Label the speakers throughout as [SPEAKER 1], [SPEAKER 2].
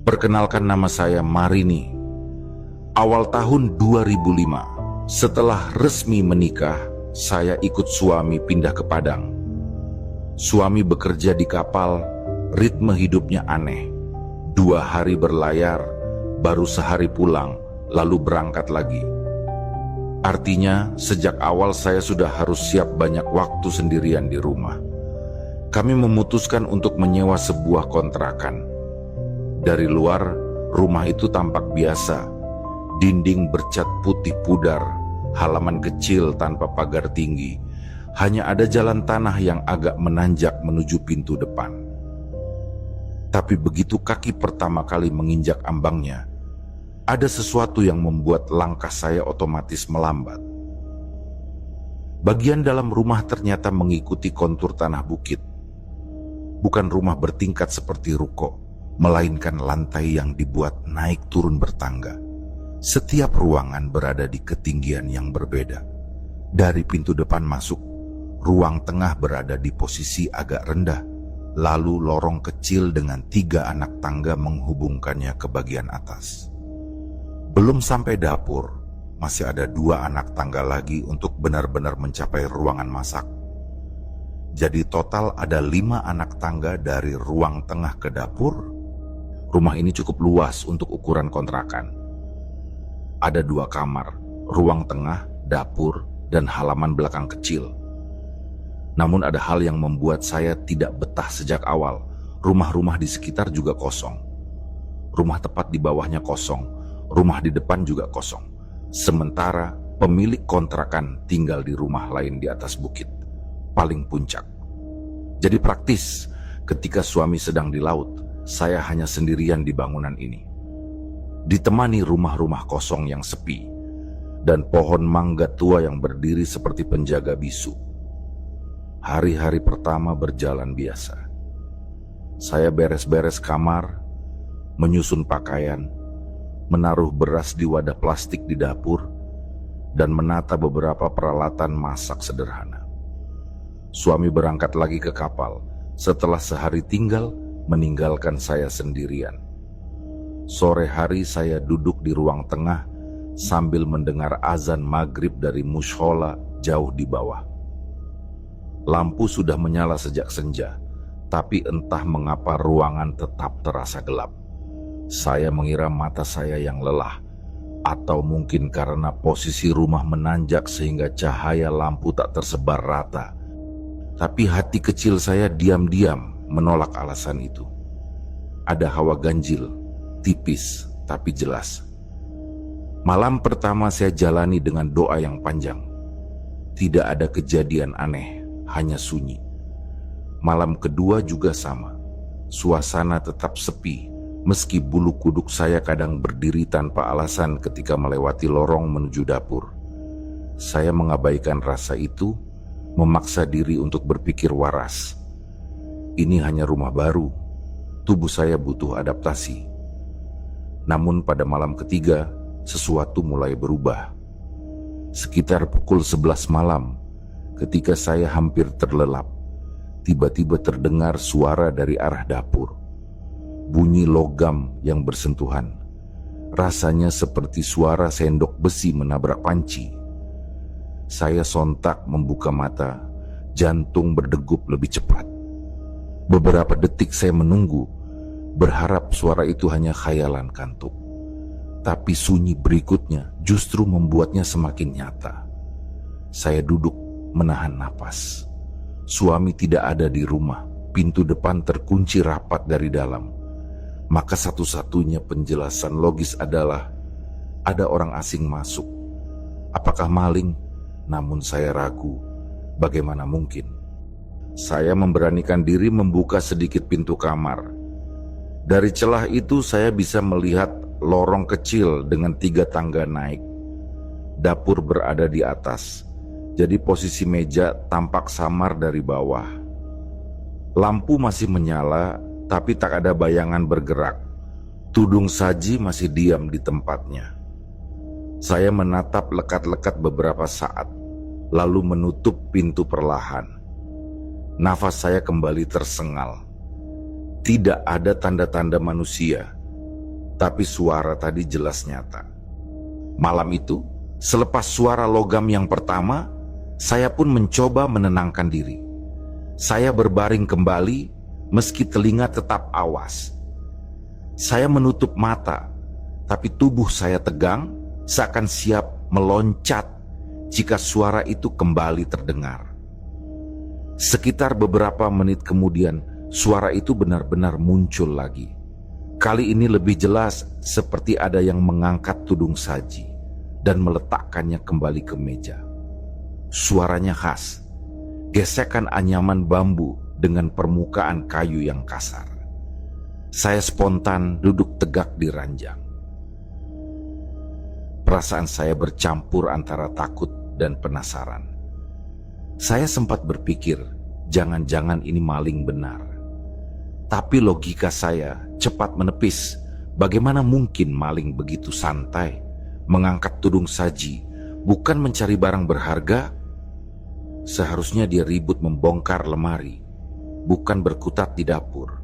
[SPEAKER 1] Perkenalkan, nama saya Marini. Awal tahun 2005, setelah resmi menikah, saya ikut suami pindah ke Padang. Suami bekerja di kapal, ritme hidupnya aneh. 2 hari berlayar, baru sehari pulang, lalu berangkat lagi. Artinya, sejak awal saya sudah harus siap banyak waktu sendirian di rumah. Kami memutuskan untuk menyewa sebuah kontrakan. Dari luar, rumah itu tampak biasa. Dinding bercat putih pudar, halaman kecil tanpa pagar tinggi. Hanya ada jalan tanah yang agak menanjak menuju pintu depan. Tapi begitu kaki pertama kali menginjak ambangnya, ada sesuatu yang membuat langkah saya otomatis melambat. Bagian dalam rumah ternyata mengikuti kontur tanah bukit. Bukan rumah bertingkat seperti ruko, melainkan lantai yang dibuat naik turun bertangga. Setiap ruangan berada di ketinggian yang berbeda. Dari pintu depan masuk, ruang tengah berada di posisi agak rendah, lalu lorong kecil dengan 3 anak tangga menghubungkannya ke bagian atas. Belum sampai dapur, masih ada 2 anak tangga lagi untuk benar-benar mencapai ruangan masak. Jadi total ada 5 anak tangga dari ruang tengah ke dapur. Rumah ini cukup luas untuk ukuran kontrakan. Ada 2 kamar, ruang tengah, dapur, dan halaman belakang kecil. Namun ada hal yang membuat saya tidak betah sejak awal. Rumah-rumah di sekitar juga kosong. Rumah tepat di bawahnya kosong, rumah di depan juga kosong. Sementara pemilik kontrakan tinggal di rumah lain di atas bukit, paling puncak. Jadi praktis, ketika suami sedang di laut, saya hanya sendirian di bangunan ini. Ditemani rumah-rumah kosong yang sepi, dan pohon mangga tua yang berdiri seperti penjaga bisu. Hari-hari pertama berjalan biasa. Saya beres-beres kamar, menyusun pakaian, menaruh beras di wadah plastik di dapur, dan menata beberapa peralatan masak sederhana. Suami berangkat lagi ke kapal setelah sehari tinggal, meninggalkan saya sendirian. Sore hari saya duduk di ruang tengah sambil mendengar azan maghrib dari mushola jauh di bawah. Lampu sudah menyala sejak senja, tapi entah mengapa ruangan tetap terasa gelap. Saya mengira mata saya yang lelah, atau mungkin karena posisi rumah menanjak sehingga cahaya lampu tak tersebar rata. Tapi hati kecil saya diam-diam menolak alasan itu. Ada hawa ganjil, tipis tapi jelas. Malam pertama saya jalani dengan doa yang panjang. Tidak ada kejadian aneh, hanya sunyi. Malam kedua juga sama. Suasana tetap sepi, meski bulu kuduk saya kadang berdiri tanpa alasan ketika melewati lorong menuju dapur. Saya mengabaikan rasa itu, memaksa diri untuk berpikir waras. Ini hanya rumah baru, tubuh saya butuh adaptasi. Namun pada malam ketiga, sesuatu mulai berubah. Sekitar pukul 11 malam, ketika saya hampir terlelap, tiba-tiba terdengar suara dari arah dapur. Bunyi logam yang bersentuhan. Rasanya seperti suara sendok besi menabrak panci. Saya sontak membuka mata, jantung berdegup lebih cepat. Beberapa detik saya menunggu, berharap suara itu hanya khayalan kantuk. Tapi sunyi berikutnya justru membuatnya semakin nyata. Saya duduk menahan napas. Suami tidak ada di rumah, pintu depan terkunci rapat dari dalam. Maka satu-satunya penjelasan logis adalah ada orang asing masuk. Apakah maling? Namun saya ragu, bagaimana mungkin? Saya memberanikan diri membuka sedikit pintu kamar. Dari celah itu saya bisa melihat lorong kecil dengan 3 tangga naik. Dapur berada di atas, jadi posisi meja tampak samar dari bawah. Lampu masih menyala, tapi tak ada bayangan bergerak. Tudung saji masih diam di tempatnya. Saya menatap lekat-lekat beberapa saat, lalu menutup pintu perlahan. Nafas saya kembali tersengal. Tidak ada tanda-tanda manusia, Tapi suara tadi jelas nyata. Malam itu, selepas suara logam yang pertama, saya pun mencoba menenangkan diri. Saya berbaring kembali, meski telinga tetap awas. Saya menutup mata, tapi tubuh saya tegang, seakan siap meloncat jika suara itu kembali terdengar. Sekitar beberapa menit kemudian, suara itu benar-benar muncul lagi. Kali ini lebih jelas, seperti ada yang mengangkat tudung saji dan meletakkannya kembali ke meja. Suaranya khas, gesekan anyaman bambu dengan permukaan kayu yang kasar. Saya spontan duduk tegak di ranjang. Perasaan saya bercampur antara takut dan penasaran. Saya sempat berpikir, jangan-jangan ini maling benar. Tapi logika saya cepat menepis, bagaimana mungkin maling begitu santai mengangkat tudung saji, bukan mencari barang berharga? Seharusnya dia ribut membongkar lemari, bukan berkutat di dapur.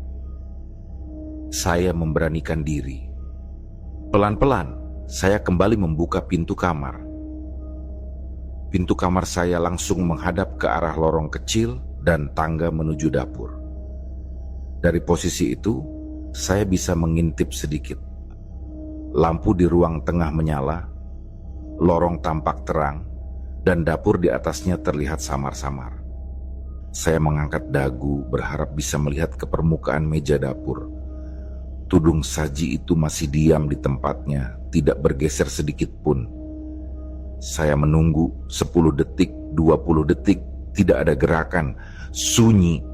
[SPEAKER 1] Saya memberanikan diri. Pelan-pelan, saya kembali membuka pintu kamar. Pintu kamar saya langsung menghadap ke arah lorong kecil dan tangga menuju dapur. Dari posisi itu, saya bisa mengintip sedikit. Lampu di ruang tengah menyala, lorong tampak terang, dan dapur di atasnya terlihat samar-samar. Saya mengangkat dagu berharap bisa melihat ke permukaan meja dapur. Tudung saji itu masih diam di tempatnya, tidak bergeser sedikit pun. Saya menunggu 10 detik, 20 detik, tidak ada gerakan, sunyi.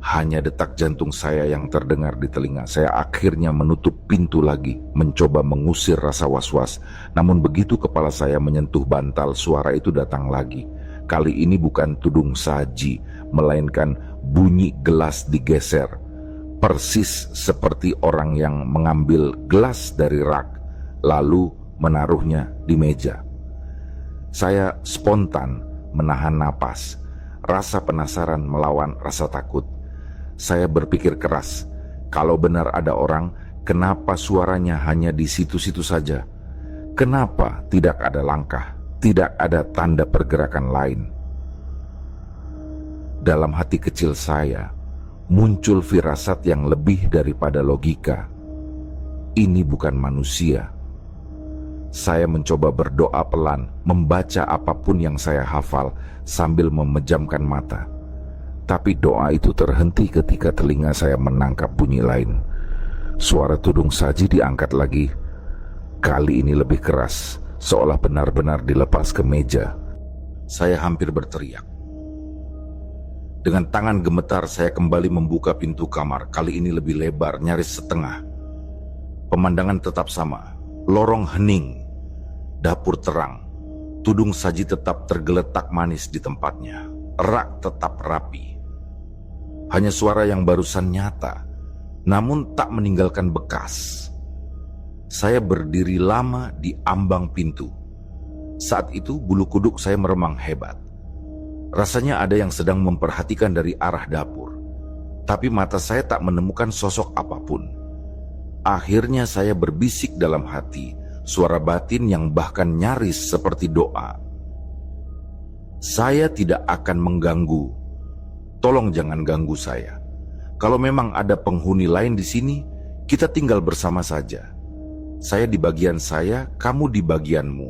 [SPEAKER 1] Hanya detak jantung saya yang terdengar di telinga. Saya akhirnya menutup pintu lagi, mencoba mengusir rasa was-was. Namun begitu kepala saya menyentuh bantal, suara itu datang lagi. Kali ini bukan tudung saji, melainkan bunyi gelas digeser. Persis seperti orang yang mengambil gelas dari rak, lalu menaruhnya di meja. Saya spontan menahan napas. Rasa penasaran melawan rasa takut. Saya berpikir keras, kalau benar ada orang, kenapa suaranya hanya di situ-situ saja? Kenapa tidak ada langkah, tidak ada tanda pergerakan lain? Dalam hati kecil saya, muncul firasat yang lebih daripada logika. Ini bukan manusia. Saya mencoba berdoa pelan, membaca apapun yang saya hafal sambil memejamkan mata. Tapi doa itu terhenti ketika telinga saya menangkap bunyi lain. Suara tudung saji diangkat lagi. Kali ini lebih keras, seolah benar-benar dilepas ke meja. Saya hampir berteriak. Dengan tangan gemetar saya kembali membuka pintu kamar. Kali ini lebih lebar, nyaris setengah. Pemandangan tetap sama. Lorong hening, dapur terang. Tudung saji tetap tergeletak manis di tempatnya. Rak tetap rapi. Hanya suara yang barusan nyata, namun tak meninggalkan bekas. Saya berdiri lama di ambang pintu. Saat itu bulu kuduk saya meremang hebat. Rasanya ada yang sedang memperhatikan dari arah dapur. Tapi mata saya tak menemukan sosok apapun. Akhirnya saya berbisik dalam hati, suara batin yang bahkan nyaris seperti doa. Saya tidak akan mengganggu. Tolong jangan ganggu saya. Kalau memang ada penghuni lain di sini, kita tinggal bersama saja. Saya di bagian saya, kamu di bagianmu.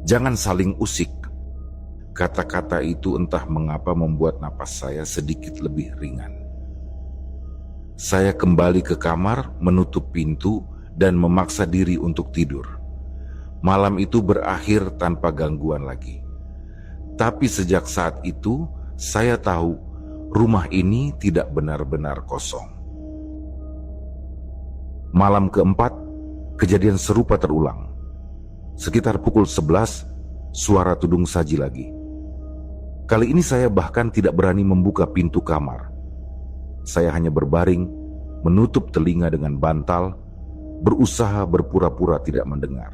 [SPEAKER 1] Jangan saling usik. Kata-kata itu entah mengapa membuat napas saya sedikit lebih ringan. Saya kembali ke kamar, menutup pintu, dan memaksa diri untuk tidur. Malam itu berakhir tanpa gangguan lagi. Tapi sejak saat itu, saya tahu rumah ini tidak benar-benar kosong. Malam keempat, kejadian serupa terulang. Sekitar pukul 11, suara tudung saji lagi. Kali ini saya bahkan tidak berani membuka pintu kamar. Saya hanya berbaring, menutup telinga dengan bantal, berusaha berpura-pura tidak mendengar.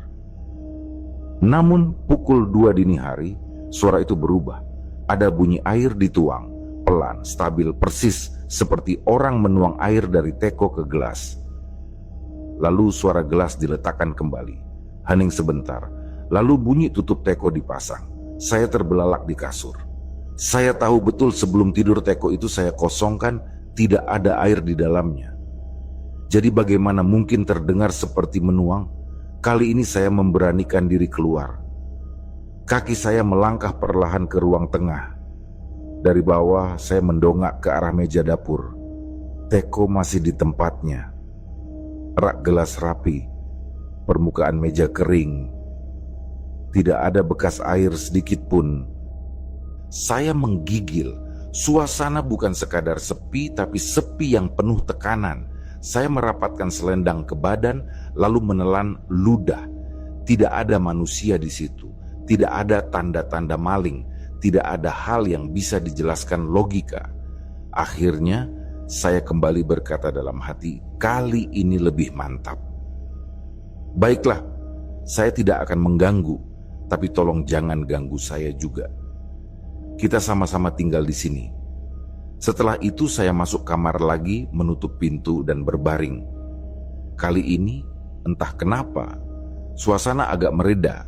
[SPEAKER 1] Namun pukul 2 dini hari, suara itu berubah. Ada bunyi air dituang. Pelan, stabil, persis seperti orang menuang air dari teko ke gelas. Lalu suara gelas diletakkan kembali. Hening sebentar, lalu bunyi tutup teko dipasang. Saya terbelalak di kasur. Saya tahu betul sebelum tidur teko itu saya kosongkan, tidak ada air di dalamnya. Jadi bagaimana mungkin terdengar seperti menuang? Kali ini saya memberanikan diri keluar. Kaki saya melangkah perlahan ke ruang tengah. Dari bawah saya mendongak ke arah meja dapur. Teko masih di tempatnya. Rak gelas rapi, permukaan meja kering. Tidak ada bekas air sedikit pun. Saya menggigil. Suasana bukan sekadar sepi, tapi sepi yang penuh tekanan. Saya merapatkan selendang ke badan, lalu menelan ludah. Tidak ada manusia di situ. Tidak ada tanda-tanda maling. Tidak ada hal yang bisa dijelaskan logika. Akhirnya, saya kembali berkata dalam hati, kali ini lebih mantap. Baiklah, saya tidak akan mengganggu, tapi tolong jangan ganggu saya juga. Kita sama-sama tinggal di sini. Setelah itu saya masuk kamar lagi, menutup pintu dan berbaring. Kali ini, entah kenapa, suasana agak mereda.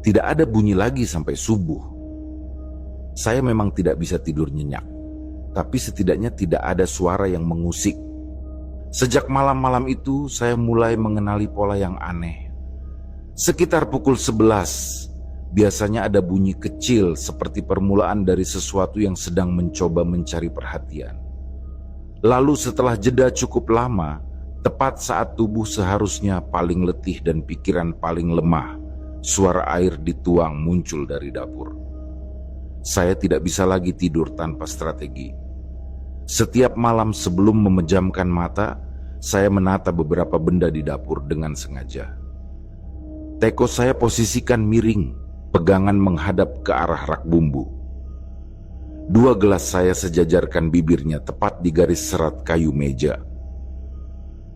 [SPEAKER 1] Tidak ada bunyi lagi sampai subuh. Saya memang tidak bisa tidur nyenyak, tapi setidaknya tidak ada suara yang mengusik. Sejak malam-malam itu, saya mulai mengenali pola yang aneh. Sekitar pukul 11, biasanya ada bunyi kecil seperti permulaan dari sesuatu yang sedang mencoba mencari perhatian. Lalu setelah jeda cukup lama, tepat saat tubuh seharusnya paling letih dan pikiran paling lemah, suara air dituang muncul dari dapur. Saya tidak bisa lagi tidur tanpa strategi. Setiap malam sebelum memejamkan mata, saya menata beberapa benda di dapur dengan sengaja. Teko saya posisikan miring, pegangan menghadap ke arah rak bumbu. 2 gelas saya sejajarkan bibirnya tepat di garis serat kayu meja.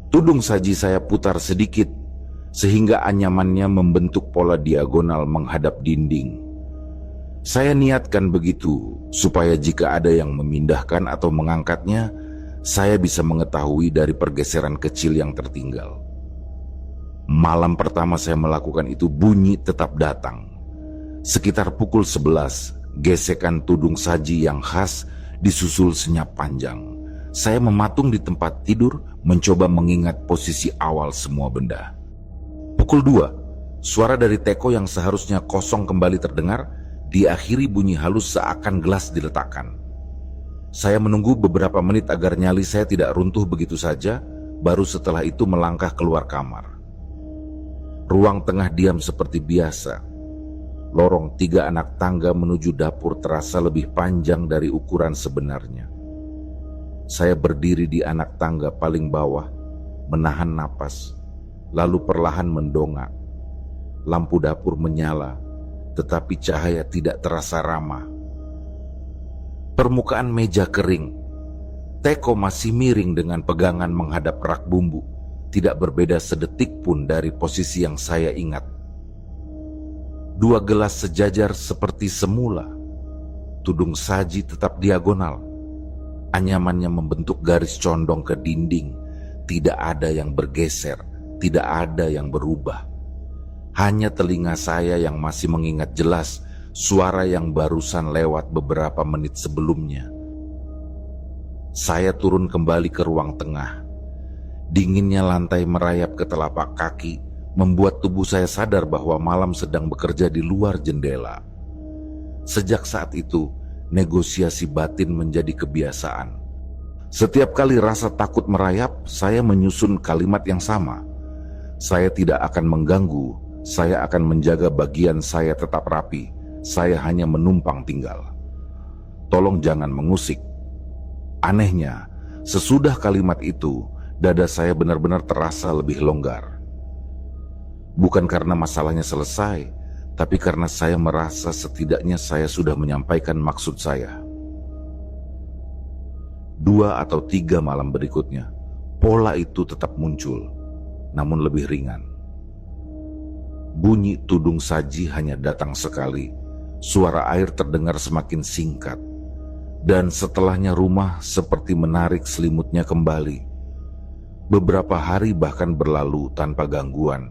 [SPEAKER 1] Tudung saji saya putar sedikit, sehingga anyamannya membentuk pola diagonal menghadap dinding. Saya niatkan begitu, supaya jika ada yang memindahkan atau mengangkatnya, saya bisa mengetahui dari pergeseran kecil yang tertinggal. Malam pertama saya melakukan itu, bunyi tetap datang. Sekitar pukul 11, gesekan tudung saji yang khas disusul senyap panjang. Saya mematung di tempat tidur, mencoba mengingat posisi awal semua benda. Pukul 2, suara dari teko yang seharusnya kosong kembali terdengar, diakhiri bunyi halus seakan gelas diletakkan. Saya menunggu beberapa menit agar nyali saya tidak runtuh begitu saja, baru setelah itu melangkah keluar kamar. Ruang tengah diam seperti biasa. Lorong 3 anak tangga menuju dapur terasa lebih panjang dari ukuran sebenarnya. Saya berdiri di anak tangga paling bawah, menahan napas, lalu perlahan mendongak. Lampu dapur menyala, tetapi cahaya tidak terasa ramah. Permukaan meja kering. Teko masih miring dengan pegangan menghadap rak bumbu, tidak berbeda sedetik pun dari posisi yang saya ingat. 2 gelas sejajar seperti semula. Tudung saji tetap diagonal. Anyamannya membentuk garis condong ke dinding. Tidak ada yang bergeser, tidak ada yang berubah. Hanya telinga saya yang masih mengingat jelas suara yang barusan lewat beberapa menit sebelumnya. Saya turun kembali ke ruang tengah. Dinginnya lantai merayap ke telapak kaki, membuat tubuh saya sadar bahwa malam sedang bekerja di luar jendela. Sejak saat itu, negosiasi batin menjadi kebiasaan. Setiap kali rasa takut merayap, saya menyusun kalimat yang sama. Saya tidak akan mengganggu, saya akan menjaga bagian saya tetap rapi. Saya hanya menumpang tinggal. Tolong jangan mengusik. Anehnya, sesudah kalimat itu, dada saya benar-benar terasa lebih longgar. Bukan karena masalahnya selesai, tapi karena saya merasa setidaknya saya sudah menyampaikan maksud saya. 2 atau 3 malam berikutnya, pola itu tetap muncul, namun lebih ringan. Bunyi tudung saji hanya datang sekali. Suara air terdengar semakin singkat, dan setelahnya rumah seperti menarik selimutnya kembali. Beberapa hari bahkan berlalu tanpa gangguan.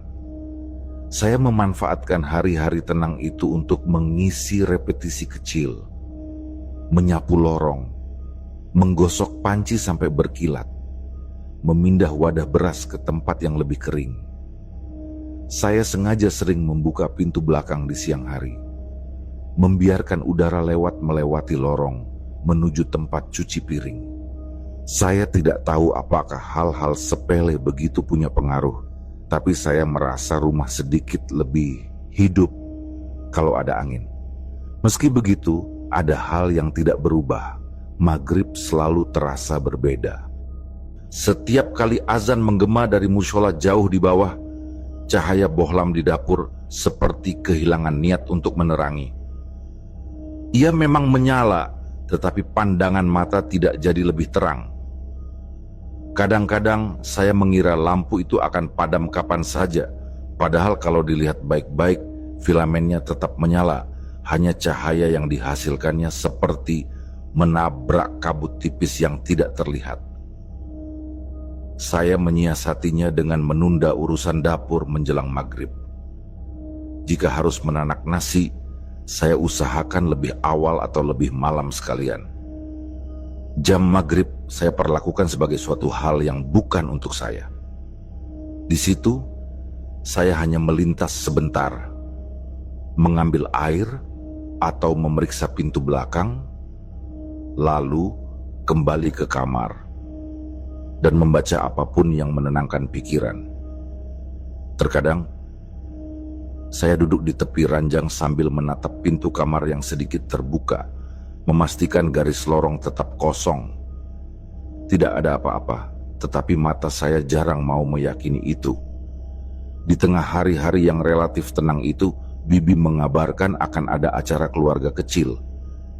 [SPEAKER 1] Saya memanfaatkan hari-hari tenang itu untuk mengisi repetisi kecil, menyapu lorong, menggosok panci sampai berkilat, memindah wadah beras ke tempat yang lebih kering. Saya sengaja sering membuka pintu belakang di siang hari, membiarkan udara lewat melewati lorong menuju tempat cuci piring. Saya tidak tahu apakah hal-hal sepele begitu punya pengaruh, tapi saya merasa rumah sedikit lebih hidup kalau ada angin. Meski begitu, ada hal yang tidak berubah. Maghrib selalu terasa berbeda. Setiap kali azan menggema dari mushola jauh di bawah, cahaya bohlam di dapur seperti kehilangan niat untuk menerangi. Ia memang menyala, tetapi pandangan mata tidak jadi lebih terang. Kadang-kadang saya mengira lampu itu akan padam kapan saja, padahal kalau dilihat baik-baik, filamennya tetap menyala. Hanya cahaya yang dihasilkannya seperti menabrak kabut tipis yang tidak terlihat. Saya menyiasatinya dengan menunda urusan dapur menjelang maghrib. Jika harus menanak nasi, saya usahakan lebih awal atau lebih malam sekalian. Jam maghrib saya perlakukan sebagai suatu hal yang bukan untuk saya. Di situ, saya hanya melintas sebentar, mengambil air atau memeriksa pintu belakang, lalu kembali ke kamar dan membaca apapun yang menenangkan pikiran. Terkadang, saya duduk di tepi ranjang sambil menatap pintu kamar yang sedikit terbuka, memastikan garis lorong tetap kosong. Tidak ada apa-apa, tetapi mata saya jarang mau meyakini itu. Di tengah hari-hari yang relatif tenang itu, Bibi mengabarkan akan ada acara keluarga kecil.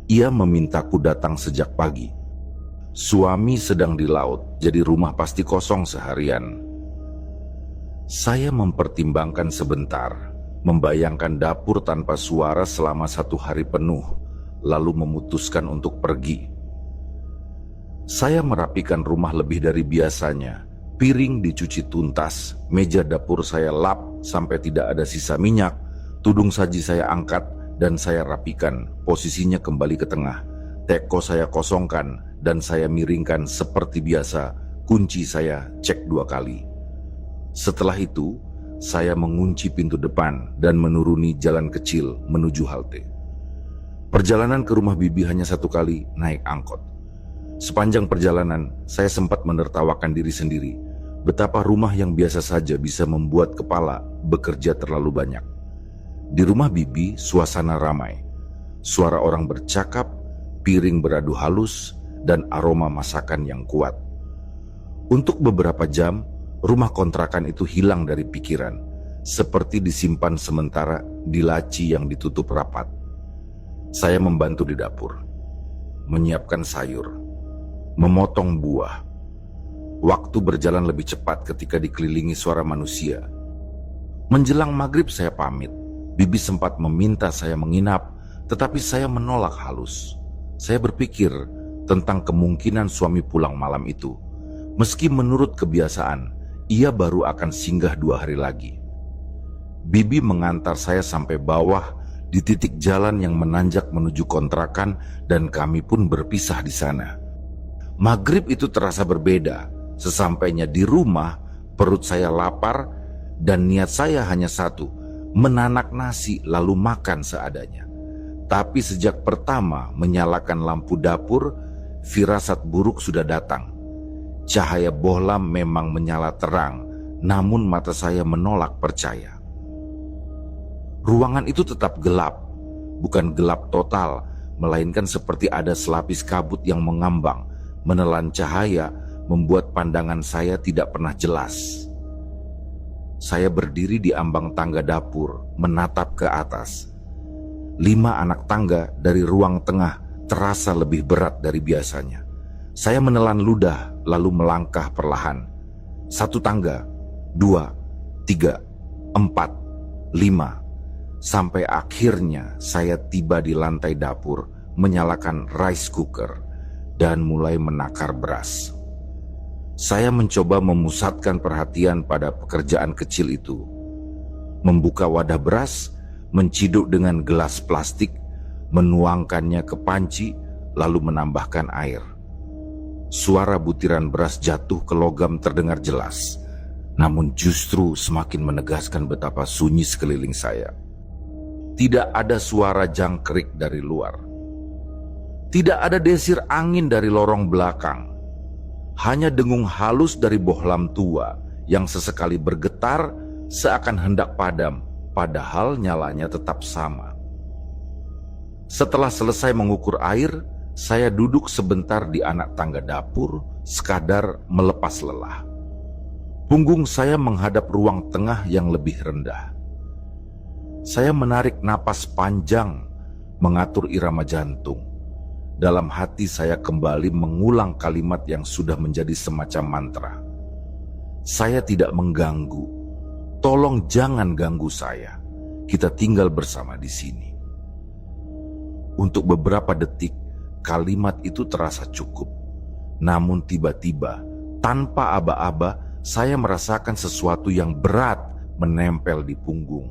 [SPEAKER 1] Ia memintaku datang sejak pagi. Suami sedang di laut, jadi rumah pasti kosong seharian. Saya mempertimbangkan sebentar, membayangkan dapur tanpa suara selama 1 hari penuh, lalu memutuskan untuk pergi. Saya merapikan rumah lebih dari biasanya. Piring dicuci tuntas, meja dapur saya lap sampai tidak ada sisa minyak, tudung saji saya angkat dan saya rapikan, posisinya kembali ke tengah. Teko saya kosongkan dan saya miringkan seperti biasa, kunci saya cek 2 kali. Setelah itu, saya mengunci pintu depan dan menuruni jalan kecil menuju halte. Perjalanan ke rumah Bibi hanya 1 kali naik angkot. Sepanjang perjalanan, saya sempat menertawakan diri sendiri. Betapa rumah yang biasa saja bisa membuat kepala bekerja terlalu banyak. Di rumah Bibi, suasana ramai. Suara orang bercakap, piring beradu halus, dan aroma masakan yang kuat. Untuk beberapa jam, rumah kontrakan itu hilang dari pikiran, seperti disimpan sementara di laci yang ditutup rapat. Saya membantu di dapur, menyiapkan sayur, memotong buah. Waktu berjalan lebih cepat ketika dikelilingi suara manusia. Menjelang maghrib saya pamit. Bibi sempat meminta saya menginap, tetapi saya menolak halus. Saya berpikir tentang kemungkinan suami pulang malam itu. Meski menurut kebiasaan, ia baru akan singgah 2 hari lagi. Bibi mengantar saya sampai bawah di titik jalan yang menanjak menuju kontrakan dan kami pun berpisah di sana. Maghrib itu terasa berbeda. Sesampainya di rumah, perut saya lapar dan niat saya hanya satu, menanak nasi lalu makan seadanya. Tapi sejak pertama menyalakan lampu dapur, firasat buruk sudah datang. Cahaya bohlam memang menyala terang, namun mata saya menolak percaya. Ruangan itu tetap gelap, bukan gelap total, melainkan seperti ada selapis kabut yang mengambang, menelan cahaya, membuat pandangan saya tidak pernah jelas. Saya berdiri di ambang tangga dapur, menatap ke atas. 5 anak tangga dari ruang tengah terasa lebih berat dari biasanya. Saya menelan ludah, lalu melangkah perlahan. 1 tangga, 2, 3, 4, 5. Sampai akhirnya saya tiba di lantai dapur, menyalakan rice cooker, dan mulai menakar beras. Saya mencoba memusatkan perhatian pada pekerjaan kecil itu. Membuka wadah beras, menciduk dengan gelas plastik, menuangkannya ke panci, lalu menambahkan air. Suara butiran beras jatuh ke logam terdengar jelas, namun justru semakin menegaskan betapa sunyi sekeliling saya. Tidak ada suara jangkrik dari luar. Tidak ada desir angin dari lorong belakang. Hanya dengung halus dari bohlam tua yang sesekali bergetar seakan hendak padam, padahal nyalanya tetap sama. Setelah selesai mengukur air, saya duduk sebentar di anak tangga dapur, sekadar melepas lelah. Punggung saya menghadap ruang tengah yang lebih rendah. Saya menarik napas panjang, mengatur irama jantung. Dalam hati saya kembali mengulang kalimat yang sudah menjadi semacam mantra. Saya tidak mengganggu. Tolong jangan ganggu saya. Kita tinggal bersama di sini. Untuk beberapa detik, kalimat itu terasa cukup. Namun tiba-tiba, tanpa aba-aba, saya merasakan sesuatu yang berat menempel di punggung.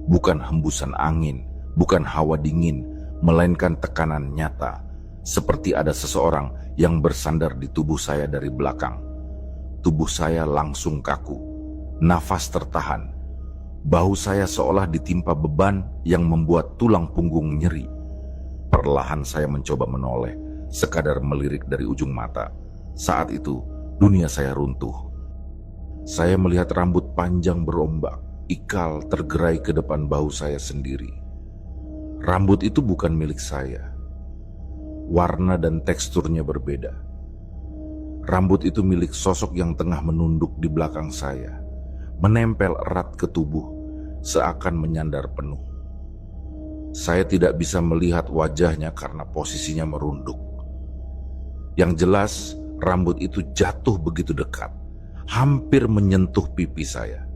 [SPEAKER 1] Bukan hembusan angin, bukan hawa dingin, melainkan tekanan nyata. Seperti ada seseorang yang bersandar di tubuh saya dari belakang. Tubuh saya langsung kaku, nafas tertahan. Bahu saya seolah ditimpa beban yang membuat tulang punggung nyeri. Perlahan saya mencoba menoleh, sekadar melirik dari ujung mata. Saat itu, dunia saya runtuh. Saya melihat rambut panjang berombak, ikal tergerai ke depan bahu saya sendiri. Rambut itu bukan milik saya. Warna dan teksturnya berbeda. Rambut itu milik sosok yang tengah menunduk di belakang saya, menempel erat ke tubuh, seakan menyandar penuh. Saya tidak bisa melihat wajahnya karena posisinya merunduk. Yang jelas, rambut itu jatuh begitu dekat, hampir menyentuh pipi saya.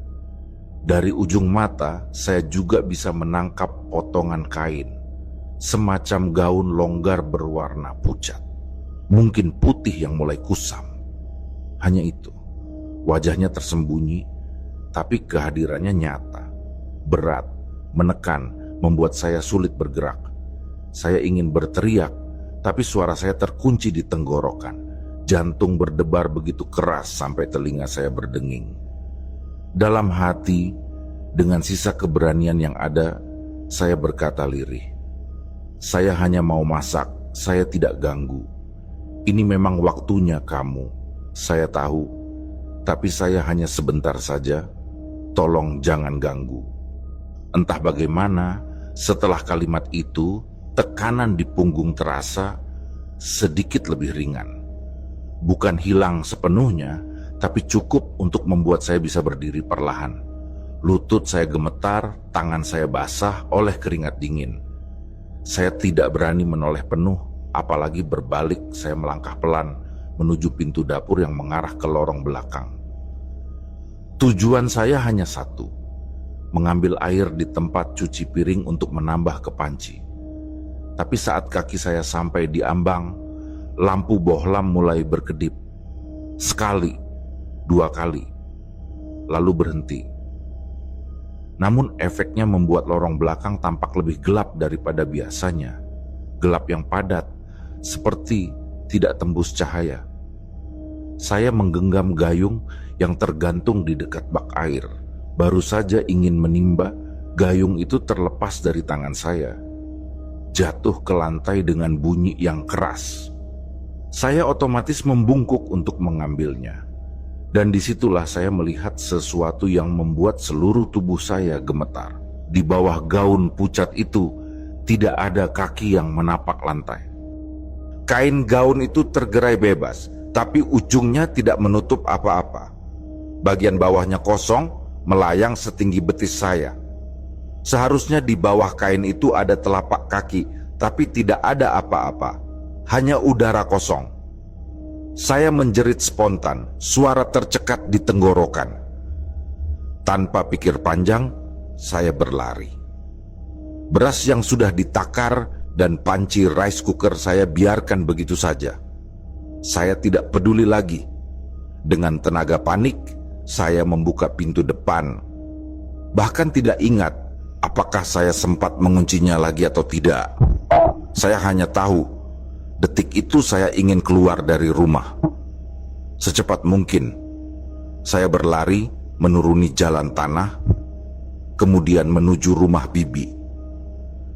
[SPEAKER 1] Dari ujung mata, saya juga bisa menangkap potongan kain, semacam gaun longgar berwarna pucat, mungkin putih yang mulai kusam. Hanya itu, wajahnya tersembunyi, tapi kehadirannya nyata, berat, menekan, membuat saya sulit bergerak. Saya ingin berteriak, tapi suara saya terkunci di tenggorokan. Jantung berdebar begitu keras sampai telinga saya berdenging. Dalam hati, dengan sisa keberanian yang ada, saya berkata lirih, "Saya hanya mau masak, saya tidak ganggu. Ini memang waktunya kamu, saya tahu, tapi saya hanya sebentar saja. Tolong jangan ganggu." Entah bagaimana, setelah kalimat itu, tekanan di punggung terasa sedikit lebih ringan. Bukan hilang sepenuhnya, tapi cukup untuk membuat saya bisa berdiri perlahan. Lutut saya gemetar, tangan saya basah oleh keringat dingin. Saya tidak berani menoleh penuh, apalagi berbalik. Saya melangkah pelan menuju pintu dapur yang mengarah ke lorong belakang. Tujuan saya hanya satu, mengambil air di tempat cuci piring untuk menambah ke panci. Tapi saat kaki saya sampai di ambang, lampu bohlam mulai berkedip. Sekali, dua kali, lalu berhenti. Namun efeknya membuat lorong belakang tampak lebih gelap daripada biasanya. Gelap yang padat, seperti tidak tembus cahaya. Saya menggenggam gayung yang tergantung di dekat bak air. Baru saja ingin menimba, gayung itu terlepas dari tangan saya, jatuh ke lantai dengan bunyi yang keras. Saya otomatis membungkuk untuk mengambilnya. Dan disitulah saya melihat sesuatu yang membuat seluruh tubuh saya gemetar. Di bawah gaun pucat itu, tidak ada kaki yang menapak lantai. Kain gaun itu tergerai bebas, tapi ujungnya tidak menutup apa-apa. Bagian bawahnya kosong, melayang setinggi betis saya. Seharusnya di bawah kain itu ada telapak kaki, tapi tidak ada apa-apa, hanya udara kosong. Saya menjerit spontan, suara tercekat di tenggorokan. Tanpa pikir panjang, saya berlari. Beras yang sudah ditakar dan panci rice cooker saya biarkan begitu saja. Saya tidak peduli lagi. Dengan tenaga panik, saya membuka pintu depan. Bahkan tidak ingat apakah saya sempat menguncinya lagi atau tidak. Saya hanya tahu, detik itu saya ingin keluar dari rumah. Secepat mungkin, saya berlari menuruni jalan tanah, kemudian menuju rumah bibi.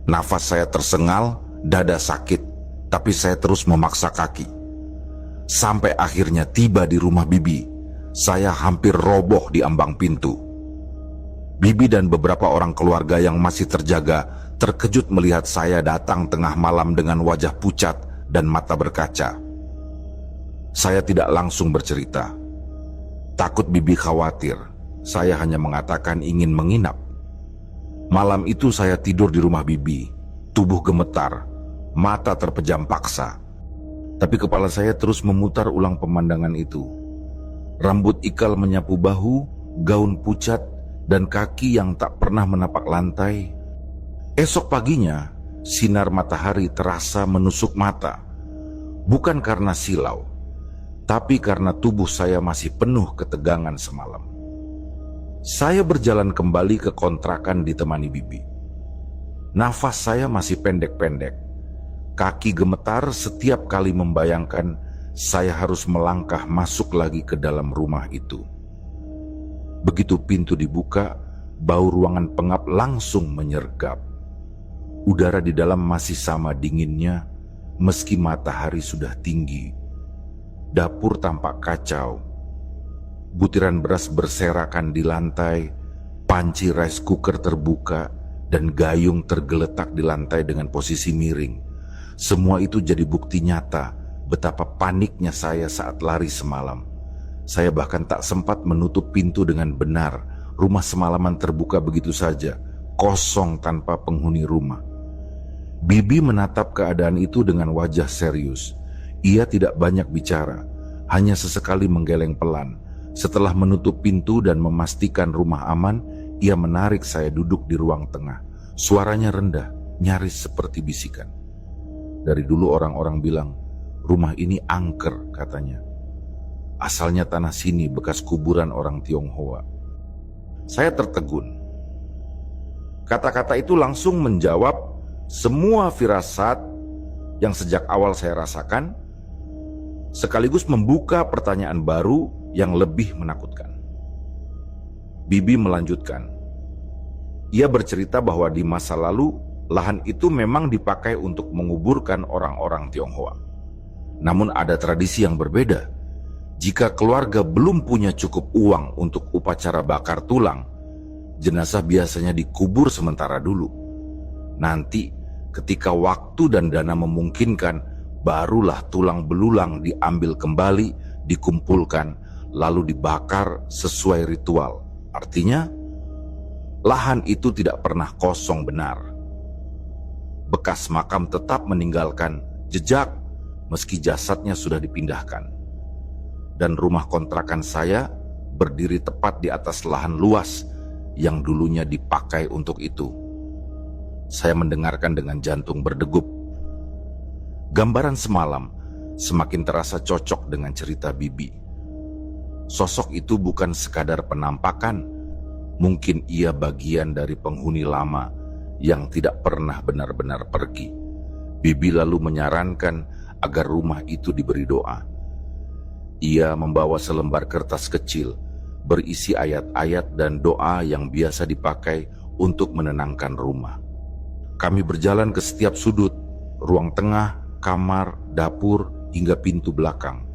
[SPEAKER 1] Nafas saya tersengal, dada sakit, tapi saya terus memaksa kaki. Sampai akhirnya tiba di rumah bibi, saya hampir roboh di ambang pintu. Bibi dan beberapa orang keluarga yang masih terjaga terkejut melihat saya datang tengah malam dengan wajah pucat dan mata berkaca. Saya tidak langsung bercerita. Takut bibi khawatir, saya hanya mengatakan ingin menginap. Malam itu saya tidur di rumah bibi, tubuh gemetar, mata terpejam paksa. Tapi kepala saya terus memutar ulang pemandangan itu. Rambut ikal menyapu bahu, gaun pucat, dan kaki yang tak pernah menapak lantai. Esok paginya, sinar matahari terasa menusuk mata. Bukan karena silau, tapi karena tubuh saya masih penuh ketegangan semalam. Saya berjalan kembali ke kontrakan ditemani bibi. Nafas saya masih pendek-pendek. Kaki gemetar setiap kali membayangkan saya harus melangkah masuk lagi ke dalam rumah itu. Begitu pintu dibuka, bau ruangan pengap langsung menyergap. Udara di dalam masih sama dinginnya, meski matahari sudah tinggi. Dapur tampak kacau. Butiran beras berserakan di lantai, panci rice cooker terbuka, dan gayung tergeletak di lantai dengan posisi miring. Semua itu jadi bukti nyata betapa paniknya saya saat lari semalam. Saya bahkan tak sempat menutup pintu dengan benar. Rumah semalaman terbuka begitu saja, kosong tanpa penghuni rumah. Bibi menatap keadaan itu dengan wajah serius. Ia tidak banyak bicara, hanya sesekali menggeleng pelan. Setelah menutup pintu dan memastikan rumah aman, ia menarik saya duduk di ruang tengah. Suaranya rendah, nyaris seperti bisikan. Dari dulu orang-orang bilang, rumah ini angker katanya. Asalnya tanah sini bekas kuburan orang Tionghoa. Saya tertegun. Kata-kata itu langsung menjawab semua firasat yang sejak awal saya rasakan, sekaligus membuka pertanyaan baru yang lebih menakutkan. Bibi melanjutkan. Ia bercerita bahwa di masa lalu, lahan itu memang dipakai untuk menguburkan orang-orang Tionghoa. Namun ada tradisi yang berbeda. Jika keluarga belum punya cukup uang untuk upacara bakar tulang, jenazah biasanya dikubur sementara dulu. Nanti ketika waktu dan dana memungkinkan, barulah tulang belulang diambil kembali, dikumpulkan, lalu dibakar sesuai ritual. Artinya, lahan itu tidak pernah kosong benar. Bekas makam tetap meninggalkan jejak meski jasadnya sudah dipindahkan. Dan rumah kontrakan saya berdiri tepat di atas lahan luas yang dulunya dipakai untuk itu. Saya mendengarkan dengan jantung berdegup. Gambaran semalam semakin terasa cocok dengan cerita bibi. Sosok itu bukan sekadar penampakan, mungkin ia bagian dari penghuni lama yang tidak pernah benar-benar pergi. Bibi lalu menyarankan agar rumah itu diberi doa. Ia membawa selembar kertas kecil berisi ayat-ayat dan doa yang biasa dipakai untuk menenangkan rumah. Kami berjalan ke setiap sudut, ruang tengah, kamar, dapur, hingga pintu belakang.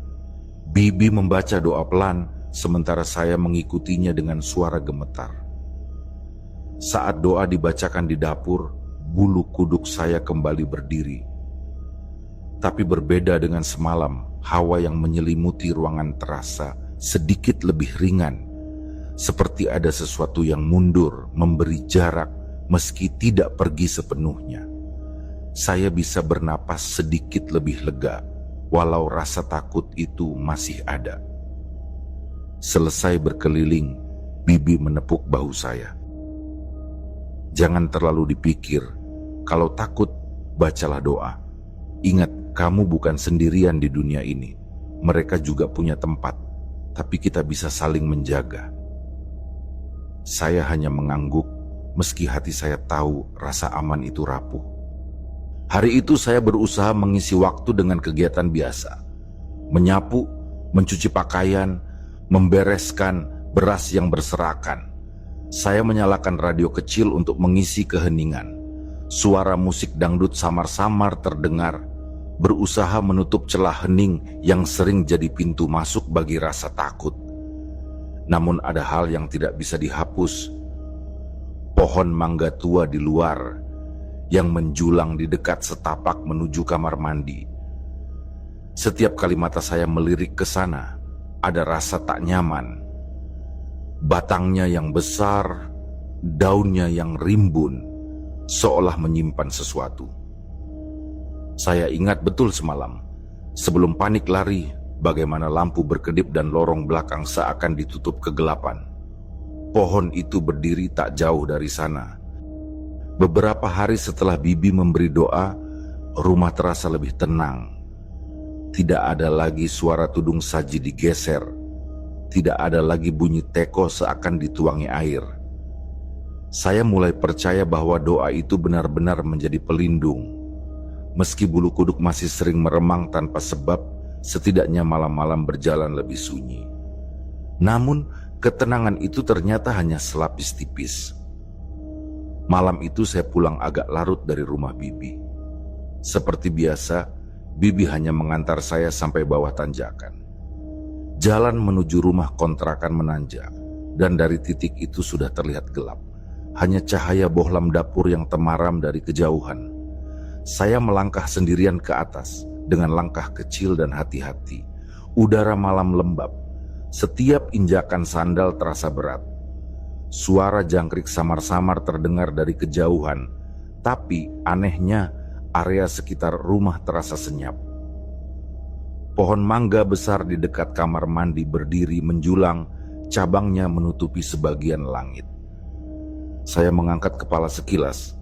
[SPEAKER 1] Bibi membaca doa pelan, sementara saya mengikutinya dengan suara gemetar. Saat doa dibacakan di dapur, bulu kuduk saya kembali berdiri. Tapi berbeda dengan semalam, hawa yang menyelimuti ruangan terasa sedikit lebih ringan. Seperti ada sesuatu yang mundur, memberi jarak, meski tidak pergi sepenuhnya. Saya bisa bernapas sedikit lebih lega, walau rasa takut itu masih ada. Selesai berkeliling, Bibi menepuk bahu saya. Jangan terlalu dipikir, kalau takut, bacalah doa. Ingat, kamu bukan sendirian di dunia ini. Mereka juga punya tempat. tapi kita bisa saling menjaga. Saya hanya mengangguk, meski hati saya tahu rasa aman itu rapuh. Hari itu saya berusaha mengisi waktu dengan kegiatan biasa. Menyapu, mencuci pakaian, membereskan beras yang berserakan. Saya menyalakan radio kecil untuk mengisi keheningan. Suara musik dangdut samar-samar terdengar, berusaha menutup celah hening yang sering jadi pintu masuk bagi rasa takut. Namun ada hal yang tidak bisa dihapus. Pohon mangga tua di luar yang menjulang di dekat setapak menuju kamar mandi. Setiap kali mata saya melirik ke sana, ada rasa tak nyaman. Batangnya yang besar, daunnya yang rimbun, seolah menyimpan sesuatu. Saya ingat betul semalam, sebelum panik lari, bagaimana lampu berkedip dan lorong belakang seakan ditutup kegelapan. Pohon itu berdiri tak jauh dari sana. Beberapa hari setelah Bibi memberi doa, rumah terasa lebih tenang. Tidak ada lagi suara tudung saji digeser. Tidak ada lagi bunyi teko seakan dituangi air. Saya mulai percaya bahwa doa itu benar-benar menjadi pelindung. Meski bulu kuduk masih sering meremang tanpa sebab, setidaknya malam-malam berjalan lebih sunyi. Namun, ketenangan itu ternyata hanya selapis tipis. Malam itu saya pulang agak larut dari rumah Bibi. Seperti biasa, Bibi hanya mengantar saya sampai bawah tanjakan. Jalan menuju rumah kontrakan menanjak, dan dari titik itu sudah terlihat gelap. Hanya cahaya bohlam dapur yang temaram dari kejauhan. Saya melangkah sendirian ke atas, dengan langkah kecil dan hati-hati. Udara malam lembab. Setiap injakan sandal terasa berat. Suara jangkrik samar-samar terdengar dari kejauhan, tapi anehnya area sekitar rumah terasa senyap. Pohon mangga besar di dekat kamar mandi berdiri menjulang, cabangnya menutupi sebagian langit. Saya mengangkat kepala sekilas,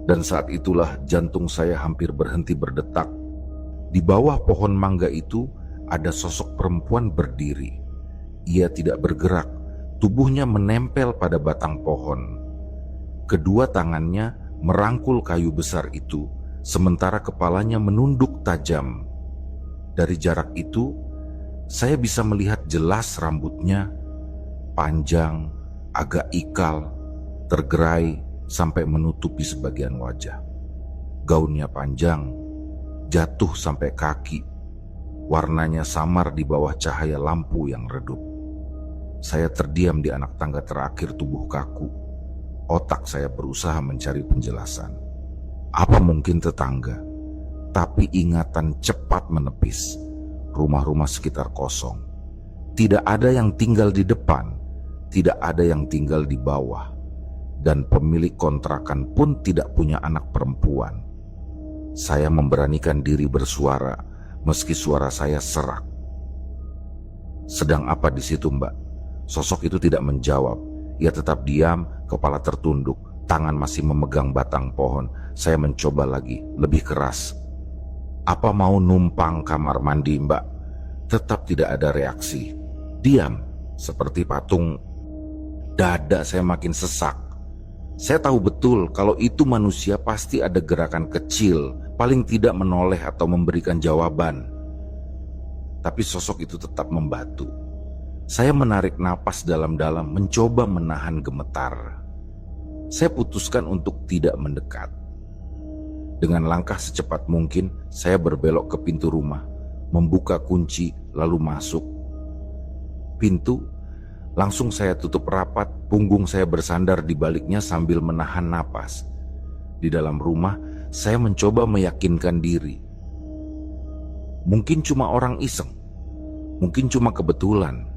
[SPEAKER 1] dan saat itulah jantung saya hampir berhenti berdetak. Di bawah pohon mangga itu ada sosok perempuan berdiri. Ia tidak bergerak, tubuhnya menempel pada batang pohon. Kedua tangannya merangkul kayu besar itu, sementara kepalanya menunduk tajam. Dari jarak itu, saya bisa melihat jelas rambutnya, panjang, agak ikal, tergerai sampai menutupi sebagian wajah. Gaunnya panjang, jatuh sampai kaki. Warnanya samar di bawah cahaya lampu yang redup. Saya terdiam di anak tangga terakhir tubuh kaku. Otak saya berusaha mencari penjelasan. Apa mungkin tetangga? Tapi ingatan cepat menepis. Rumah-rumah sekitar kosong. Tidak ada yang tinggal di depan, tidak ada yang tinggal di bawah. Dan pemilik kontrakan pun tidak punya anak perempuan. Saya memberanikan diri bersuara, meski suara saya serak. "Sedang apa di situ, Mbak?" Sosok itu tidak menjawab. Ia tetap diam, kepala tertunduk, tangan masih memegang batang pohon. Saya mencoba lagi, lebih keras. "Apa mau numpang kamar mandi, Mbak?" Tetap tidak ada reaksi. Diam, seperti patung. Dada saya makin sesak. Saya tahu betul kalau itu manusia pasti ada gerakan kecil, paling tidak menoleh atau memberikan jawaban. Tapi sosok itu tetap membatu. Saya menarik napas dalam-dalam, mencoba menahan gemetar. Saya putuskan untuk tidak mendekat. Dengan langkah secepat mungkin, saya berbelok ke pintu rumah, membuka kunci, lalu masuk. Pintu langsung saya tutup rapat, punggung saya bersandar di baliknya sambil menahan napas. Di dalam rumah, saya mencoba meyakinkan diri. Mungkin cuma orang iseng, mungkin cuma kebetulan.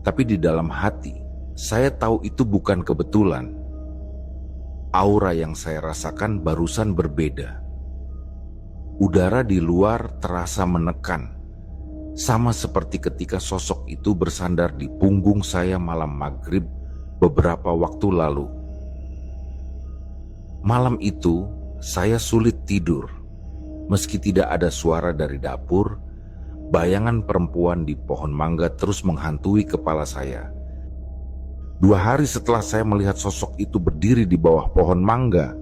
[SPEAKER 1] Tapi di dalam hati, saya tahu itu bukan kebetulan. Aura yang saya rasakan barusan berbeda. Udara di luar terasa menekan, sama seperti ketika sosok itu bersandar di punggung saya malam maghrib beberapa waktu lalu. Malam itu, saya sulit tidur. Meski tidak ada suara dari dapur, Bayangan perempuan di pohon mangga terus menghantui kepala saya. 2 hari setelah saya melihat sosok itu berdiri di bawah pohon mangga,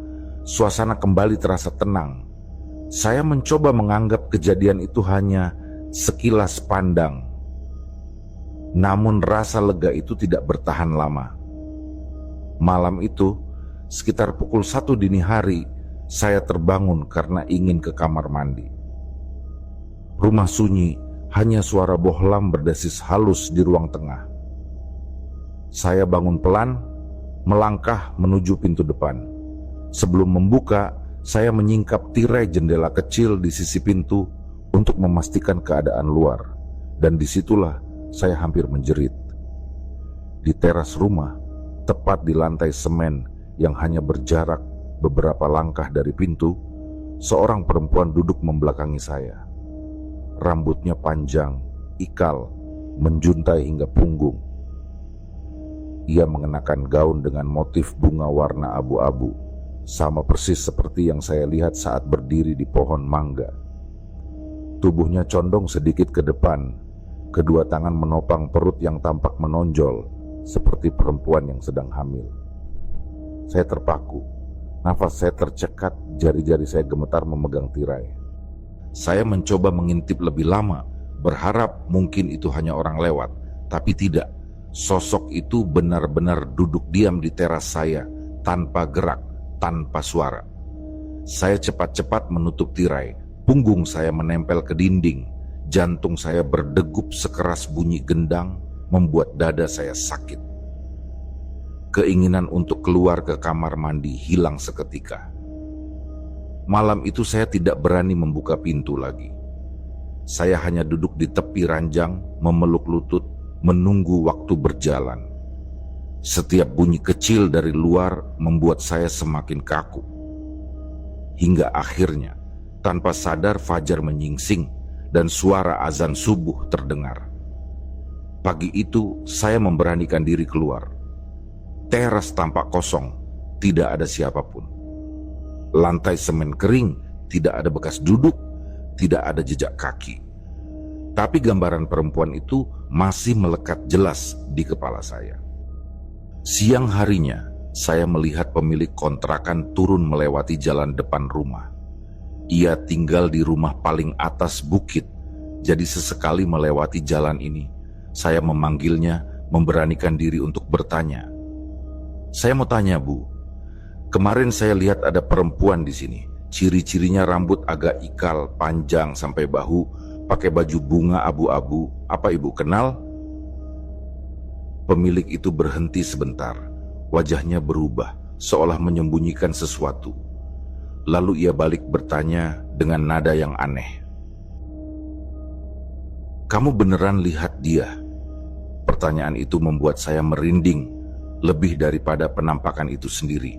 [SPEAKER 1] suasana kembali terasa tenang. Saya mencoba menganggap kejadian itu hanya sekilas pandang. Namun rasa lega itu tidak bertahan lama. Malam itu, sekitar pukul 1 dini hari, saya terbangun karena ingin ke kamar mandi. Rumah sunyi, hanya suara bohlam berdesis halus di ruang tengah. Saya bangun pelan, melangkah menuju pintu depan. Sebelum membuka, saya menyingkap tirai jendela kecil di sisi pintu untuk memastikan keadaan luar. Dan disitulah saya hampir menjerit. Di teras rumah, tepat di lantai semen yang hanya berjarak beberapa langkah dari pintu, seorang perempuan duduk membelakangi saya. Rambutnya panjang, ikal, menjuntai hingga punggung. Ia mengenakan gaun dengan motif bunga warna abu-abu, sama persis seperti yang saya lihat saat berdiri di pohon mangga. Tubuhnya condong sedikit ke depan, kedua tangan menopang perut yang tampak menonjol, seperti perempuan yang sedang hamil. Saya terpaku, nafas saya tercekat, jari-jari saya gemetar memegang tirai. Saya mencoba mengintip lebih lama, berharap mungkin itu hanya orang lewat, tapi tidak. Sosok itu benar-benar duduk diam di teras saya, tanpa gerak, tanpa suara. Saya cepat-cepat menutup tirai, punggung saya menempel ke dinding, jantung saya berdegup sekeras bunyi gendang, membuat dada saya sakit. Keinginan untuk keluar ke kamar mandi hilang seketika. Malam itu saya tidak berani membuka pintu lagi. Saya hanya duduk di tepi ranjang, memeluk lutut, menunggu waktu berjalan. Setiap bunyi kecil dari luar membuat saya semakin kaku. Hingga akhirnya, tanpa sadar fajar menyingsing dan suara azan subuh terdengar. Pagi itu saya memberanikan diri keluar. Teras tampak kosong, tidak ada siapapun. Lantai semen kering, tidak ada bekas duduk, tidak ada jejak kaki. Tapi gambaran perempuan itu masih melekat jelas di kepala saya. Siang harinya, saya melihat pemilik kontrakan turun melewati jalan depan rumah. Ia tinggal di rumah paling atas bukit, jadi sesekali melewati jalan ini, saya memanggilnya, memberanikan diri untuk bertanya. Saya mau tanya, Bu. Kemarin saya lihat ada perempuan di sini. Ciri-cirinya rambut agak ikal, panjang sampai bahu, pakai baju bunga abu-abu. Apa Ibu kenal? Pemilik itu berhenti sebentar. Wajahnya berubah, seolah menyembunyikan sesuatu. Lalu ia balik bertanya dengan nada yang aneh. Kamu beneran lihat dia? Pertanyaan itu membuat saya merinding, lebih daripada penampakan itu sendiri.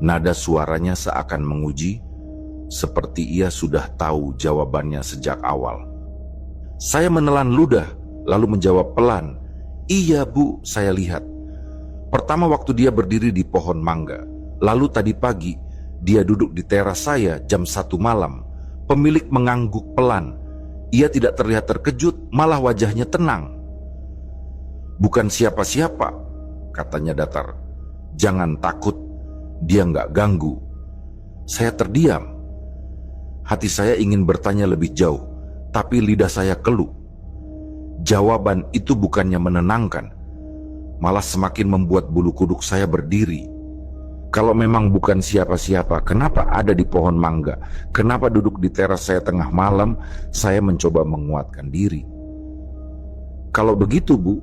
[SPEAKER 1] Nada suaranya seakan menguji, seperti ia sudah tahu jawabannya sejak awal. Saya menelan ludah, lalu menjawab pelan, "Iya Bu, saya lihat. Pertama waktu dia berdiri di pohon mangga, lalu tadi pagi dia duduk di teras saya jam 1 malam. Pemilik mengangguk pelan. Ia tidak terlihat terkejut, malah wajahnya tenang. Bukan siapa-siapa," katanya datar. "Jangan takut. Dia nggak ganggu." Saya terdiam. Hati saya ingin bertanya lebih jauh, tapi lidah saya keluh. Jawaban itu bukannya menenangkan, malah semakin membuat bulu kuduk saya berdiri. Kalau memang bukan siapa-siapa, kenapa ada di pohon mangga? Kenapa duduk di teras saya tengah malam? Saya mencoba menguatkan diri. Kalau begitu Bu,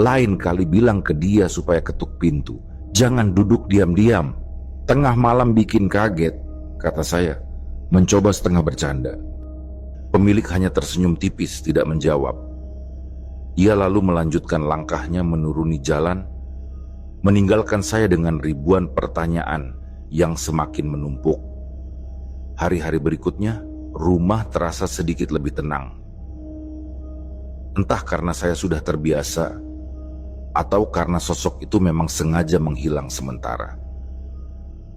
[SPEAKER 1] lain kali bilang ke dia supaya ketuk pintu. Jangan duduk diam-diam. Tengah malam bikin kaget, kata saya, mencoba setengah bercanda. Pemilik hanya tersenyum tipis, tidak menjawab. Ia lalu melanjutkan langkahnya menuruni jalan, meninggalkan saya dengan ribuan pertanyaan yang semakin menumpuk. Hari-hari berikutnya, rumah terasa sedikit lebih tenang. Entah karena saya sudah terbiasa, atau karena sosok itu memang sengaja menghilang sementara.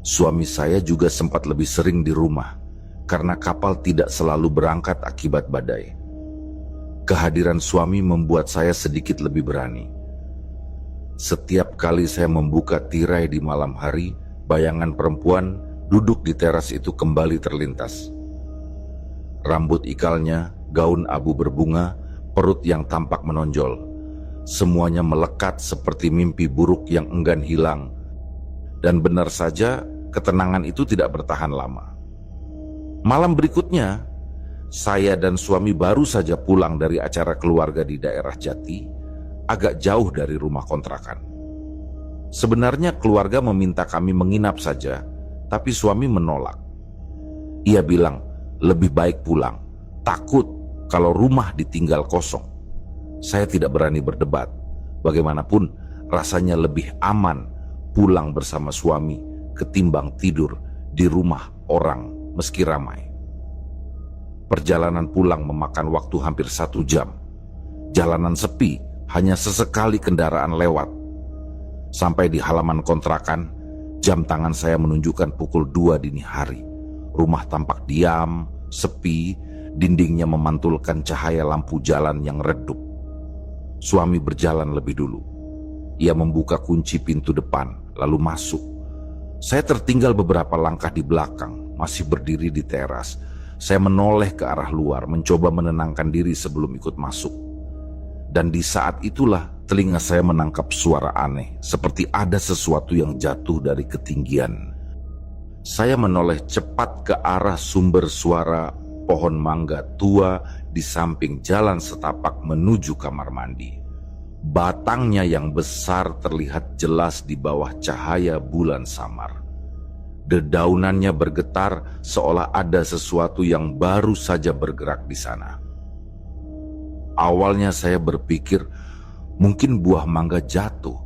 [SPEAKER 1] Suami saya juga sempat lebih sering di rumah, karena kapal tidak selalu berangkat akibat badai. Kehadiran suami membuat saya sedikit lebih berani. Setiap kali saya membuka tirai di malam hari, bayangan perempuan duduk di teras itu kembali terlintas. Rambut ikalnya, gaun abu berbunga, perut yang tampak menonjol. Semuanya melekat seperti mimpi buruk yang enggan hilang. Dan benar saja, ketenangan itu tidak bertahan lama. Malam berikutnya, saya dan suami baru saja pulang dari acara keluarga di daerah Jati, agak jauh dari rumah kontrakan. Sebenarnya keluarga meminta kami menginap saja, tapi suami menolak. Ia bilang, lebih baik pulang, takut kalau rumah ditinggal kosong. Saya tidak berani berdebat. Bagaimanapun, rasanya lebih aman pulang bersama suami ketimbang tidur di rumah orang meski ramai. Perjalanan pulang memakan waktu hampir 1 jam. Jalanan sepi, hanya sesekali kendaraan lewat. Sampai di halaman kontrakan, jam tangan saya menunjukkan pukul 2 dini hari. Rumah tampak diam, sepi, dindingnya memantulkan cahaya lampu jalan yang redup. Suami berjalan lebih dulu. Ia membuka kunci pintu depan, lalu masuk. Saya tertinggal beberapa langkah di belakang, masih berdiri di teras. Saya menoleh ke arah luar, mencoba menenangkan diri sebelum ikut masuk. Dan di saat itulah telinga saya menangkap suara aneh, seperti ada sesuatu yang jatuh dari ketinggian. Saya menoleh cepat ke arah sumber suara pohon mangga tua di samping jalan setapak menuju kamar mandi. Batangnya yang besar terlihat jelas di bawah cahaya bulan samar. Dedaunannya bergetar seolah ada sesuatu yang baru saja bergerak di sana. Awalnya saya berpikir mungkin buah mangga jatuh,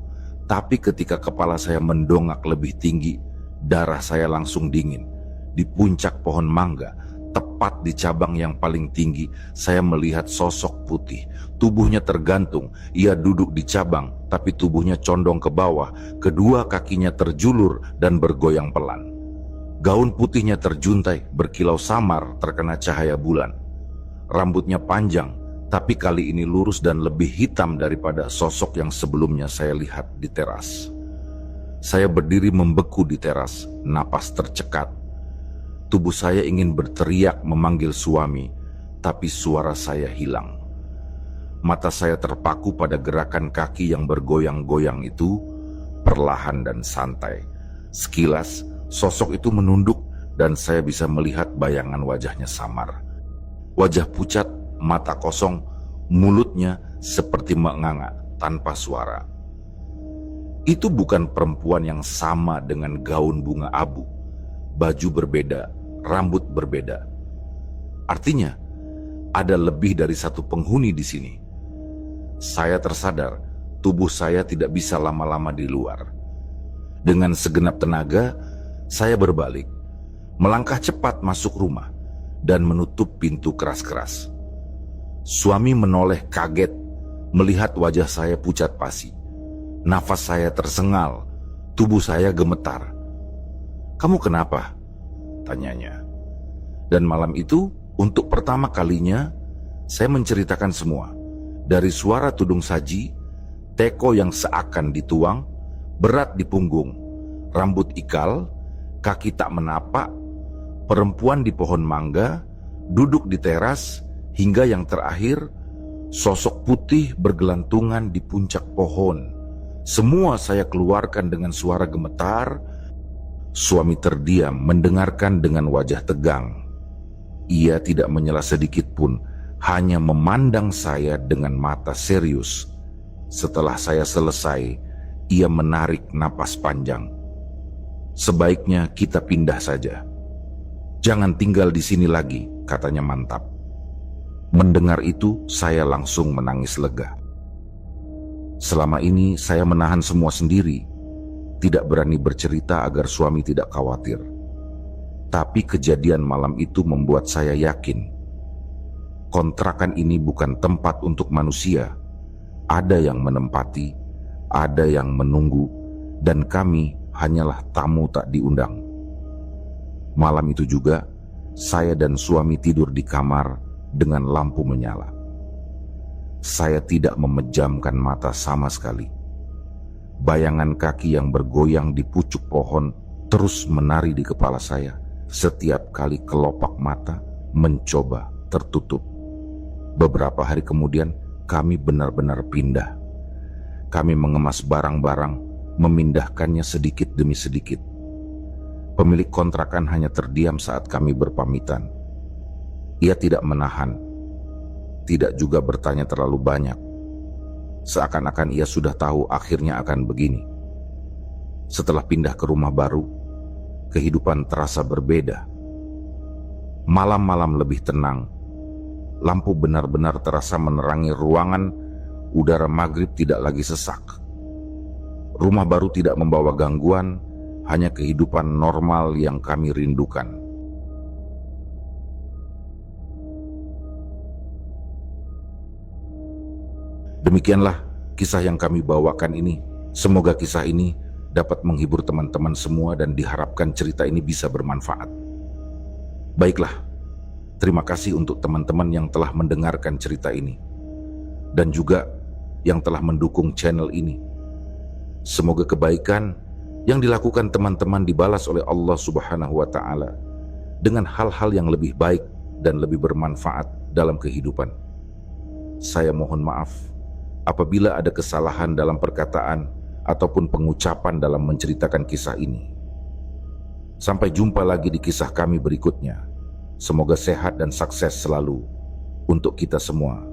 [SPEAKER 1] tapi ketika kepala saya mendongak lebih tinggi, darah saya langsung dingin. Di puncak pohon mangga, tepat di cabang yang paling tinggi, saya melihat sosok putih. Tubuhnya tergantung, ia duduk di cabang, tapi tubuhnya condong ke bawah, kedua kakinya terjulur dan bergoyang pelan. Gaun putihnya terjuntai, berkilau samar terkena cahaya bulan. Rambutnya panjang, tapi kali ini lurus dan lebih hitam daripada sosok yang sebelumnya saya lihat di teras. Saya berdiri membeku di teras, napas tercekat. Tubuh saya ingin berteriak memanggil suami, tapi suara saya hilang. Mata saya terpaku pada gerakan kaki yang bergoyang-goyang itu, perlahan dan santai. Sekilas, sosok itu menunduk dan saya bisa melihat bayangan wajahnya samar. Wajah pucat, mata kosong, mulutnya seperti menganga tanpa suara. Itu bukan perempuan yang sama dengan gaun bunga abu. Baju berbeda, rambut berbeda. Artinya, ada lebih dari satu penghuni di sini. Saya tersadar, tubuh saya tidak bisa lama-lama di luar. Dengan segenap tenaga, saya berbalik, melangkah cepat masuk rumah, dan menutup pintu keras-keras. Suami menoleh kaget melihat wajah saya pucat pasi. Nafas saya tersengal, tubuh saya gemetar. "Kamu kenapa?" tanyanya. Dan malam itu, untuk pertama kalinya, saya menceritakan semua. Dari suara tudung saji, teko yang seakan dituang, berat di punggung, rambut ikal, kaki tak menapak, perempuan di pohon mangga, duduk di teras, hingga yang terakhir, sosok putih bergelantungan di puncak pohon. Semua saya keluarkan dengan suara gemetar. Suami terdiam mendengarkan dengan wajah tegang. Ia tidak menyela sedikit pun, hanya memandang saya dengan mata serius. Setelah saya selesai, ia menarik napas panjang. "Sebaiknya kita pindah saja. Jangan tinggal di sini lagi," katanya mantap. Mendengar itu, saya langsung menangis lega. Selama ini saya menahan semua sendiri, tidak berani bercerita agar suami tidak khawatir. Tapi kejadian malam itu membuat saya yakin, kontrakan ini bukan tempat untuk manusia. Ada yang menempati, ada yang menunggu, dan kami hanyalah tamu tak diundang. Malam itu juga, saya dan suami tidur di kamar dengan lampu menyala. Saya tidak memejamkan mata sama sekali. Bayangan kaki yang bergoyang di pucuk pohon terus menari di kepala saya setiap kali kelopak mata mencoba tertutup. Beberapa hari kemudian kami benar-benar pindah. Kami mengemas barang-barang, memindahkannya sedikit demi sedikit. Pemilik kontrakan hanya terdiam saat kami berpamitan. Ia tidak menahan, tidak juga bertanya terlalu banyak. Seakan-akan ia sudah tahu akhirnya akan begini. Setelah pindah ke rumah baru, kehidupan terasa berbeda. Malam-malam lebih tenang. Lampu benar-benar terasa menerangi ruangan, udara maghrib tidak lagi sesak. Rumah baru tidak membawa gangguan, hanya kehidupan normal yang kami rindukan. Demikianlah kisah yang kami bawakan ini. Semoga kisah ini dapat menghibur teman-teman semua dan diharapkan cerita ini bisa bermanfaat. Baiklah, terima kasih untuk teman-teman yang telah mendengarkan cerita ini dan juga yang telah mendukung channel ini. Semoga kebaikan yang dilakukan teman-teman dibalas oleh Allah Subhanahu wa Ta'ala dengan hal-hal yang lebih baik dan lebih bermanfaat dalam kehidupan. Saya mohon maaf apabila ada kesalahan dalam perkataan ataupun pengucapan dalam menceritakan kisah ini. Sampai jumpa lagi di kisah kami berikutnya. Semoga sehat dan sukses selalu untuk kita semua.